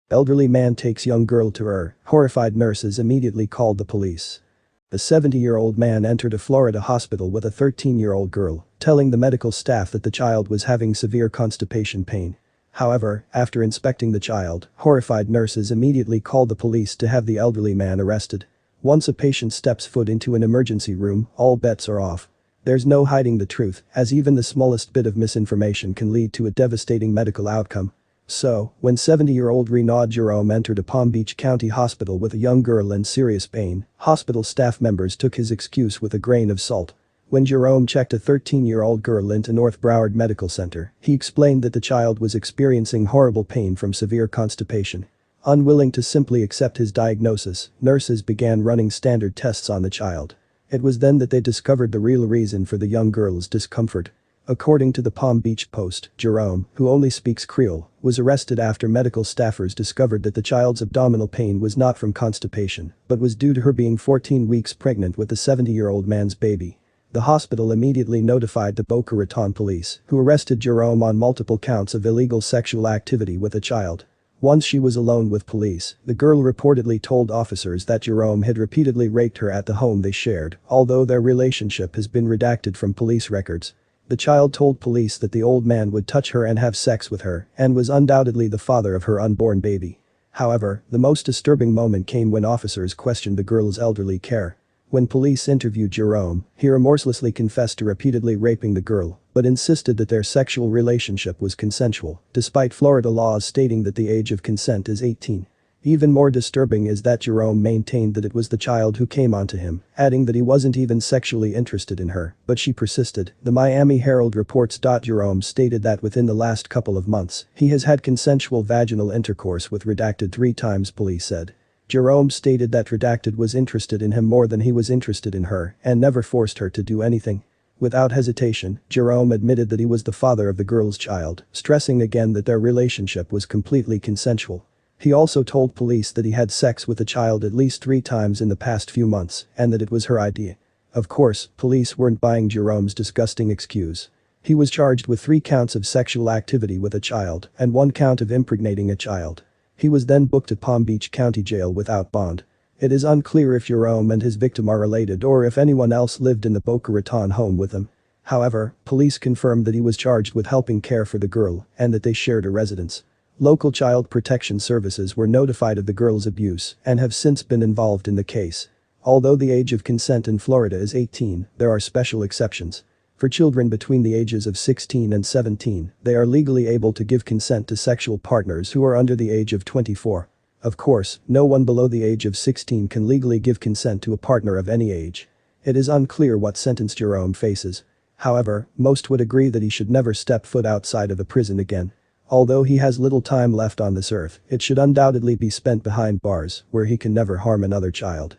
Elderly man takes young girl to ER, horrified nurses immediately called the police. The 70-year-old man entered a Florida hospital with a 13-year-old girl, telling the medical staff that the child was having severe constipation pain. However, after inspecting the child, horrified nurses immediately called the police to have the elderly man arrested. Once a patient steps foot into an emergency room, all bets are off. There's no hiding the truth, as even the smallest bit of misinformation can lead to a devastating medical outcome. So, when 70-year-old Renaud Jerome entered a Palm Beach County hospital with a young girl in serious pain, hospital staff members took his excuse with a grain of salt. When Jerome checked a 13-year-old girl into North Broward Medical Center, he explained that the child was experiencing horrible pain from severe constipation. Unwilling to simply accept his diagnosis, nurses began running standard tests on the child. It was then that they discovered the real reason for the young girl's discomfort. According to the Palm Beach Post, Jerome, who only speaks Creole, was arrested after medical staffers discovered that the child's abdominal pain was not from constipation, but was due to her being 14 weeks pregnant with the 70-year-old man's baby. The hospital immediately notified the Boca Raton police, who arrested Jerome on multiple counts of illegal sexual activity with a child. Once she was alone with police, the girl reportedly told officers that Jerome had repeatedly raped her at the home they shared, although their relationship has been redacted from police records. The child told police that the old man would touch her and have sex with her, and was undoubtedly the father of her unborn baby. However, the most disturbing moment came when officers questioned the girl's elderly care. When police interviewed Jerome, he remorselessly confessed to repeatedly raping the girl, but insisted that their sexual relationship was consensual, despite Florida laws stating that the age of consent is 18. Even more disturbing is that Jerome maintained that it was the child who came onto him, adding that he wasn't even sexually interested in her, but she persisted. The Miami Herald reports. Jerome stated that within the last couple of months, he has had consensual vaginal intercourse with Redacted 3 times, police said. Jerome stated that Redacted was interested in him more than he was interested in her and never forced her to do anything. Without hesitation, Jerome admitted that he was the father of the girl's child, stressing again that their relationship was completely consensual. He also told police that he had sex with the child at least 3 times in the past few months and that it was her idea. Of course, police weren't buying Jerome's disgusting excuse. He was charged with 3 counts of sexual activity with a child and 1 count of impregnating a child. He was then booked to Palm Beach County Jail without bond. It is unclear if Jerome and his victim are related or if anyone else lived in the Boca Raton home with him. However, police confirmed that he was charged with helping care for the girl and that they shared a residence. Local child protection services were notified of the girl's abuse and have since been involved in the case. Although the age of consent in Florida is 18, there are special exceptions. For children between the ages of 16 and 17, they are legally able to give consent to sexual partners who are under the age of 24. Of course, no one below the age of 16 can legally give consent to a partner of any age. It is unclear what sentence Jerome faces. However, most would agree that he should never step foot outside of a prison again. Although he has little time left on this earth, it should undoubtedly be spent behind bars, where he can never harm another child.